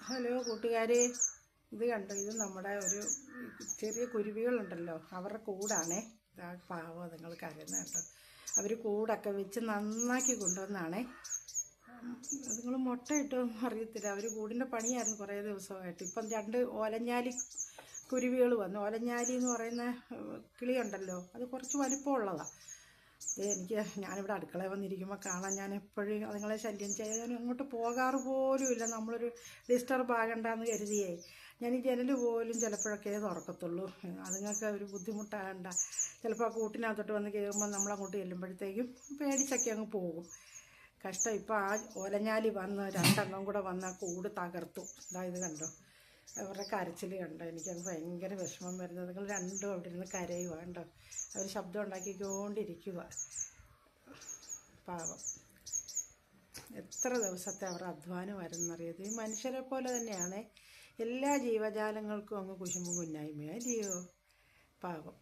Hello കൂട്ടുകാരെ, ഇത് കണ്ടോ? ഇത് നമ്മുടെ ഒരു ചെറിയ കുരുവികളുണ്ടല്ലോ, അവരുടെ കൂടാണേ. ഇതാ പാവം, നിങ്ങൾ കരയുന്ന കേട്ടോ. അവർ കൂടൊക്കെ വെച്ച് നന്നാക്കി കൊണ്ടുവന്നാണേ. നിങ്ങൾ മുട്ട ഇട്ടൊന്നും അറിയത്തില്ല. അവർ കൂടിൻ്റെ പണിയായിരുന്നു കുറേ ദിവസമായിട്ട്. ഇപ്പം 2 ഓലഞ്ഞാലി കുരുവികൾ വന്നു. ഓലഞ്ഞാലി എന്ന് പറയുന്ന കിളിയുണ്ടല്ലോ, അത് കുറച്ച് വലിപ്പമുള്ളതാണ്. ഞാനിവിടെ അടുക്കളയിൽ വന്നിരിക്കുമ്പോൾ കാണാൻ, ഞാൻ എപ്പോഴും അതുങ്ങളെ ശല്യം ചെയ്യാൻ അങ്ങോട്ട് പോകാറ് പോലുമില്ല. നമ്മളൊരു ഡിസ്റ്റർബ് ആകണ്ടെന്ന് കരുതിയേ ഞാൻ ഈ ജനൽ പോലും ചിലപ്പോഴൊക്കെ തുറക്കത്തുള്ളൂ. അതുങ്ങൾക്ക് ഒരു ബുദ്ധിമുട്ടാകണ്ട. ചിലപ്പോൾ ആ കൂട്ടിനകത്തോട്ട് വന്ന് കയറുമ്പോൾ നമ്മളങ്ങോട്ട് ചെല്ലുമ്പോഴത്തേക്കും പേടിച്ചൊക്കെ അങ്ങ് പോകും. കഷ്ടം. ഇപ്പോൾ ആ ഓലഞ്ഞാലി വന്ന് 2 എണ്ണം കൂടെ വന്ന് ആ കൂട് തകർത്തു. ഇത് കണ്ടോ, അവരുടെ കരച്ചിൽ കണ്ടോ? എനിക്കത് ഭയങ്കര വിഷമം വരുന്നത്. നിങ്ങൾ രണ്ടും അവിടെ ഇരുന്ന് കരയുക കണ്ടോ. അവർ ശബ്ദം ഉണ്ടാക്കിക്കൊണ്ടിരിക്കുക. പാവം, എത്ര ദിവസത്തെ അവരുടെ അധ്വാനം വരുന്നറിയത്. ഈ മനുഷ്യരെ പോലെ തന്നെയാണ് എല്ലാ ജീവജാലങ്ങൾക്കും അങ്ങ് കുശുമ്പും കുന്നായ്മയല്ലയോ. പാവം,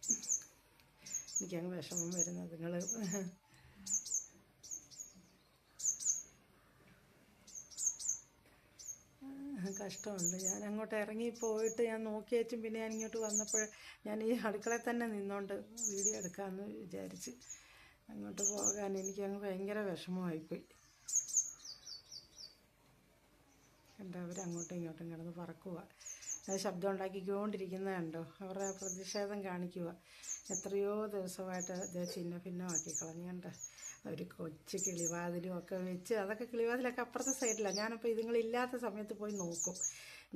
എനിക്കങ്ങ് വിഷമം വരുന്നത്. നിങ്ങൾ കഷ്ടമുണ്ട്. ഞാൻ അങ്ങോട്ട് ഇറങ്ങിപ്പോയിട്ട് ഞാൻ നോക്കി വെച്ചും പിന്നെ ഞാൻ ഇങ്ങോട്ട് വന്നപ്പോൾ ഞാൻ ഈ അടുക്കളയിൽ തന്നെ നിന്നുകൊണ്ട് വീഡിയോ എടുക്കാമെന്ന് വിചാരിച്ച്. അങ്ങോട്ട് പോകാൻ എനിക്കങ്ങ് ഭയങ്കര വിഷമമായിപ്പോയി. കണ്ടോ, അവരങ്ങോട്ടും ഇങ്ങോട്ടും കിടന്ന് പറക്കുക. അത് ശബ്ദം ഉണ്ടാക്കിക്കൊണ്ടിരിക്കുന്നത് കണ്ടോ. അവരുടെ പ്രതിഷേധം കാണിക്കുക. എത്രയോ ദിവസമായിട്ട് ഇത് ചിന്ന ഭിന്നമാക്കി കളഞ്ഞു. കണ്ടോ, ഒരു കൊച്ചു കിളിവാതിലും ഒക്കെ വെച്ച്, അതൊക്കെ കിളിവാതിലൊക്കെ അപ്പുറത്തെ സൈഡിലാണ്. ഞാനപ്പോൾ ഇതുങ്ങളില്ലാത്ത സമയത്ത് പോയി നോക്കും.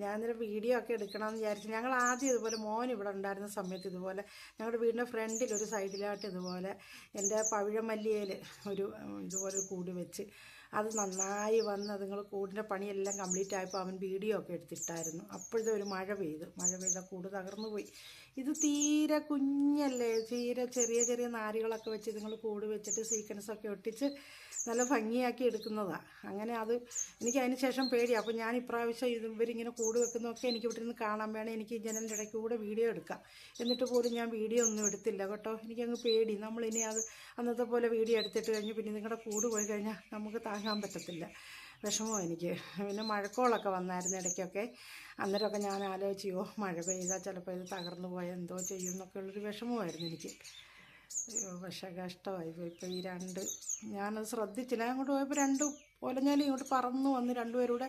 ഞാനൊരു വീഡിയോ ഒക്കെ എടുക്കണമെന്ന് വിചാരിച്ചു. ഞങ്ങൾ ആദ്യം ഇതുപോലെ മോൻ ഇവിടെ ഉണ്ടായിരുന്ന സമയത്ത് ഇതുപോലെ ഞങ്ങളുടെ വീടിൻ്റെ ഫ്രണ്ടിൽ ഒരു സൈഡിലായിട്ട് ഇതുപോലെ എൻ്റെ പവിഴമല്ലിയിൽ ഇതുപോലെ കൂടി വെച്ച് അത് നന്നായി വന്ന് അതുങ്ങൾ കൂടിൻ്റെ പണിയെല്ലാം കംപ്ലീറ്റ് ആയപ്പോൾ അവൻ വീഡിയോ ഒക്കെ എടുത്തിട്ടായിരുന്നു. അപ്പോഴത്തെ ഒരു മഴ പെയ്ത കൂട് തകർന്നു പോയി. ഇത് തീരെ കുഞ്ഞല്ലേ, തീരെ ചെറിയ ചെറിയ നാരുകളൊക്കെ വെച്ച് ഇതുങ്ങൾ കൂട് വെച്ചിട്ട് സീക്വൻസൊക്കെ ഒട്ടിച്ച് നല്ല ഭംഗിയാക്കി എടുക്കുന്നതാണ്. അങ്ങനെ അത് എനിക്ക് അതിന് ശേഷം പേടിയാണ്. അപ്പോൾ ഞാൻ ഇപ്രാവശ്യം ഇവരിങ്ങനെ കൂട് വെക്കുന്നതൊക്കെ എനിക്ക് ഇവിടെ നിന്ന് കാണാൻ വേണം. എനിക്ക് ജനലിൻ്റെ ഇടയ്ക്ക് കൂടെ വീഡിയോ എടുക്കാം. എന്നിട്ട് പോലും ഞാൻ വീഡിയോ ഒന്നും എടുത്തില്ല കേട്ടോ. എനിക്കങ്ങ് പേടി. നമ്മളിനി അത് അന്നത്തെ പോലെ വീഡിയോ എടുത്തിട്ട് കഴിഞ്ഞ് പിന്നെ നിങ്ങളുടെ കൂട് പോയി കഴിഞ്ഞാൽ നമുക്ക് താങ്ങാൻ പറ്റത്തില്ല. വിഷമമോ എനിക്ക്. പിന്നെ മഴക്കോളൊക്കെ വന്നായിരുന്നു ഇടയ്ക്കൊക്കെ. അന്നേരമൊക്കെ ഞാൻ ആലോചിച്ചോ, മഴ പെയ്താൽ ചിലപ്പോൾ ഇത് തകർന്നു പോയാൽ എന്തോ ചെയ്യും എന്നൊക്കെ ഉള്ളൊരു വിഷമമായിരുന്നു എനിക്ക്. പക്ഷേ കഷ്ടമായിപ്പോയി. ഇപ്പോൾ ഈ 2 ഞാനത് ശ്രദ്ധിച്ചില്ല. ഞാൻ അങ്ങോട്ട് പോയപ്പോൾ 2 ഓലഞ്ഞാലി ഇങ്ങോട്ട് പറന്നു വന്ന് 2 പേരൂടെ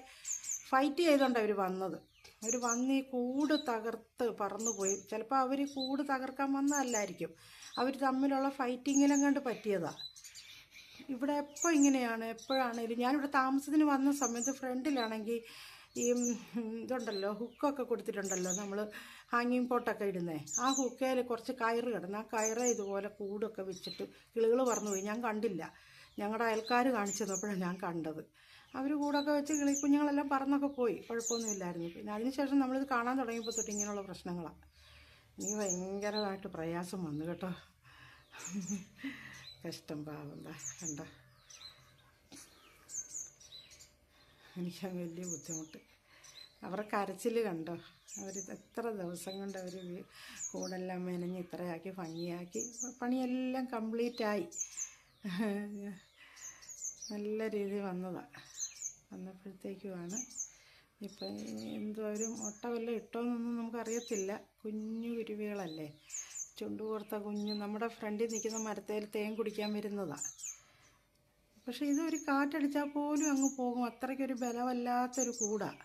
ഫൈറ്റ് ചെയ്തുകൊണ്ട് അവർ വന്നത്. അവർ വന്ന് ഈ കൂട് തകർത്ത് പറന്നു പോയി. ചിലപ്പോൾ അവർ കൂട് തകർക്കാൻ വന്നതല്ലായിരിക്കും, അവർ തമ്മിലുള്ള ഫൈറ്റിങ്ങിലും കണ്ട് പറ്റിയതാണ്. ഇവിടെ എപ്പോൾ ഇങ്ങനെയാണ്. എപ്പോഴാണേലും ഞാനിവിടെ താമസത്തിന് വന്ന സമയത്ത് ഫ്രണ്ടിലാണെങ്കിൽ ഈ ഇതുണ്ടല്ലോ, ഹുക്കൊക്കെ കൊടുത്തിട്ടുണ്ടല്ലോ, നമ്മൾ ഹാങ്ങിങ് പോട്ടൊക്കെ ഇടുന്നേ. ആ ഹുക്കയിൽ കുറച്ച് കയറ് കിടന്ന് ആ കയറ് ഇതുപോലെ കൂടൊക്കെ വെച്ചിട്ട് കിളികൾ പറന്നുപോയി. ഞാൻ കണ്ടില്ല, ഞങ്ങളുടെ അയൽക്കാർ കാണിച്ചു തന്നപ്പോഴാണ് ഞാൻ കണ്ടത്. അവർ കൂടൊക്കെ വെച്ച് കുഞ്ഞുങ്ങളെല്ലാം പറന്നൊക്കെ പോയി, കുഴപ്പമൊന്നുമില്ലായിരുന്നു. പിന്നെ അതിനുശേഷം നമ്മളിത് കാണാൻ തുടങ്ങിയപ്പോൾ തൊട്ട് ഇങ്ങനെയുള്ള പ്രശ്നങ്ങളാണ്. എനിക്ക് ഭയങ്കരമായിട്ട് പ്രയാസം വന്നു കേട്ടോ. കഷ്ടം. പാവം കണ്ട, എനിക്കങ്ങ് വലിയ ബുദ്ധിമുട്ട്. അവരുടെ കരച്ചിൽ കണ്ടോ. അവർ എത്ര ദിവസം കൊണ്ട് അവർ കൂടെല്ലാം മെനഞ്ഞ് ഇത്രയാക്കി ഭംഗിയാക്കി പണിയെല്ലാം കംപ്ലീറ്റായി നല്ല രീതിയിൽ വന്നപ്പോഴത്തേക്കുമാണ് ഇപ്പം എന്തോ ഒരു മുട്ട വല്ലതും ഇട്ടോന്നൊന്നും നമുക്കറിയത്തില്ല. കുഞ്ഞു കുരുവികളല്ലേ, ചുണ്ടുകോർത്ത കുഞ്ഞ്. നമ്മുടെ ഫ്രണ്ടിൽ നിൽക്കുന്ന മരത്തേൽ തേൻ കുടിക്കാൻ വരുന്നതാണ്. പക്ഷേ ഇതൊരു കാറ്റടിച്ചാൽ പോലും അങ്ങ് പോകും. അത്രയ്ക്കൊരു ബലമല്ലാത്തൊരു കൂടാണ്.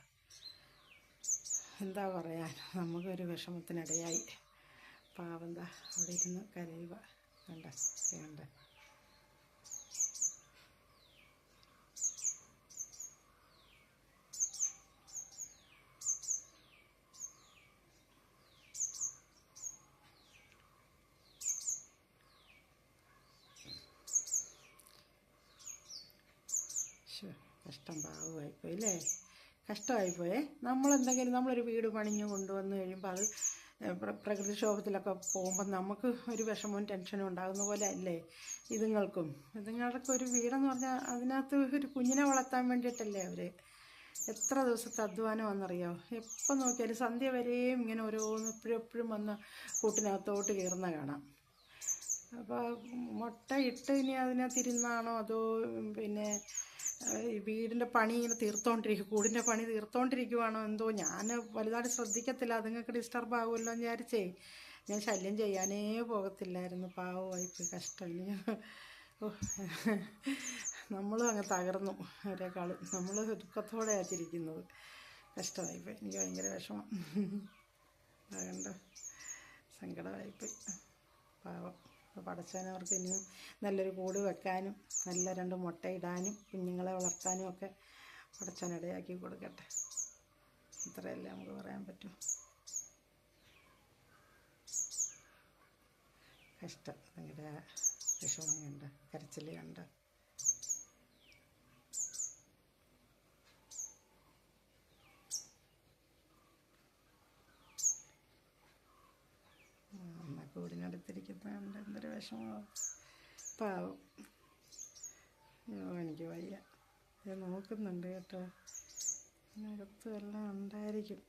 എന്താ പറയാൻ, നമുക്കൊരു വിഷമത്തിനിടയായി. പാവം അവിടെ ഇരുന്ന് കരയുക. കണ്ട. കഷ്ടം. പാവമായിപ്പോയി അല്ലേ, കഷ്ടമായിപ്പോയേ. നമ്മളൊരു വീട് പണിഞ്ഞ് കൊണ്ടുവന്ന് കഴിയുമ്പോൾ അത് പ്രകൃതിക്ഷോഭത്തിലൊക്കെ പോകുമ്പോൾ നമുക്ക് ഒരു വിഷമവും ടെൻഷനും ഉണ്ടാകുന്ന പോലെ അല്ലേ ഇതുങ്ങൾക്ക് ഒരു വീടെന്ന് പറഞ്ഞാൽ അതിനകത്ത് ഒരു കുഞ്ഞിനെ വളർത്താൻ വേണ്ടിയിട്ടല്ലേ അവർ. എത്ര ദിവസത്തെ അധ്വാനമാണെന്നറിയോ. എപ്പോൾ നോക്കിയാലും സന്ധ്യ വരെയും ഇങ്ങനെ ഓരോന്ന് എപ്പോഴും വന്ന് കൂട്ടിനകത്തോട്ട് കയറുന്ന കാണാം. അപ്പോൾ മുട്ട ഇട്ട് ഇനി അതിനകത്തിരുന്നാണോ അതോ പിന്നെ ഈ വീടിൻ്റെ പണി ഇങ്ങനെ തീർത്തോണ്ടിരിക്കും, കൂടിൻ്റെ പണി തീർത്തോണ്ടിരിക്കുവാണോ എന്തോ. ഞാൻ വലുതായിട്ട് ശ്രദ്ധിക്കത്തില്ല, അതുങ്ങൾക്ക് ഡിസ്റ്റർബ് ആകുമല്ലോ എന്ന് വിചാരിച്ചേ ഞാൻ ശല്യം ചെയ്യാനേ പോകത്തില്ലായിരുന്നു. പാവമായിപ്പോയി, കഷ്ടം. ഇനി നമ്മളും അങ്ങ് തകർന്നു ഒരേക്കാളും. നമ്മൾ ദുഃഖത്തോടെ ആച്ചിരിക്കുന്നത്. കഷ്ടമായിപ്പോയി, എനിക്ക് ഭയങ്കര വിഷമം. അതുകൊണ്ട് സങ്കടമായിപ്പോയി, പാവം. അപ്പോൾ പടച്ചവനവർക്ക് ഇനിയും നല്ലൊരു കൂട് വെക്കാനും നല്ല 2 മുട്ട ഇടാനും കുഞ്ഞുങ്ങളെ വളർത്താനും ഒക്കെ പടച്ചവൻ ഇടയാക്കി കൊടുക്കട്ടെ. ഇത്രയല്ലേ നമുക്ക് പറയാൻ പറ്റും. കഷ്ടം, ഭയങ്കര വിഷമം കണ്ട്, കരച്ചിൽ കണ്ട്. കൂടിനടുത്തിരിക്കുന്നുണ്ട്, എന്തൊരു വിഷമമാണ്, പാവം. എനിക്ക് വയ്യ. ഞാൻ നോക്കുന്നുണ്ട് കേട്ടോ, ഇതിനകത്തും എല്ലാം ഉണ്ടായിരിക്കും.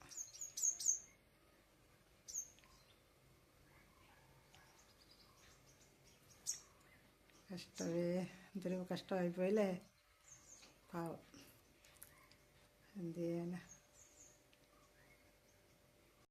കഷ്ടമേ, എന്തൊരു കഷ്ടമായിപ്പോയില്ലേ, പാവം. എന്ത് ചെയ്യാനാ.